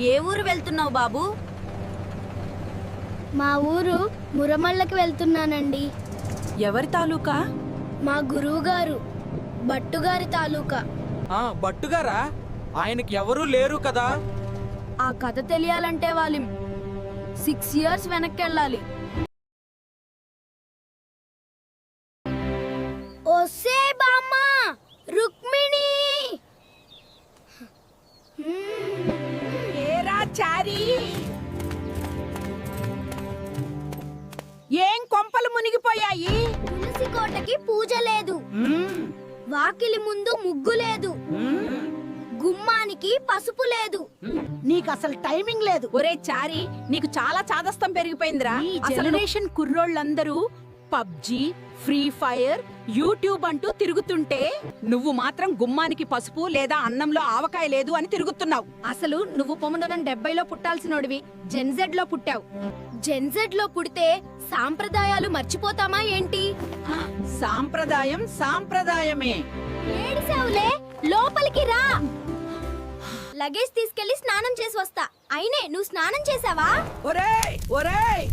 ఏ ఊరు వెళ్తున్నావు బాబు? మా ఊరు మురమళ్ళకి వెళ్తున్నానండి. ఎవరి తాలూకా? మా గురువుగారు భట్టుగారి తాలూకా. బట్టుగారా? ఆయనకి ఎవరూ లేరు కదా. ఆ కథ తెలియాలంటే వాళ్ళు 6 years వెనక్కి వెళ్ళాలి. ఒసే బామ్మ రుక్మిణి! ఏరా చారి, ఏం కొంపలు మునిగిపోయాయి? తులసి కోటకి పూజ లేదు, వాకిలి ముందు ముగ్గు లేదు, గుమ్మానికి పసుపు లేదు. నీకు అసలు టైమింగ్ లేదు. ఒరే చారి, నీకు చాలా చాదస్తం పెరిగిపోయిందిరా. ఈ జనరేషన్ కుర్రోళ్ళందరూ పబ్జి, ఫ్రీ ఫైర్, యూట్యూబ్ అంటూ తిరుగుతుంటే నువ్వు మాత్రం గుమ్మానికి పసుపు లేదా అన్నంలో ఆవకాయ లేదు అని తిరుగుతున్నావు. అసలు నువ్వు 1970లో పుట్టాల్సినోడివి, జెన్జెడ్ లో పుట్టావు. జెన్జెడ్ లో పుడితే సాంప్రదాయాలు మర్చిపోతామా ఏంటి? సాంప్రదాయం సాంప్రదాయమే. ఏడిసావులే, లోపలికి రా. లగేజ్ తీసుకెళ్లి స్నానం చేసి వస్తా. అయినే నువ్వు స్నానం చేసావా? ఒరేయ్ ఒరేయ్,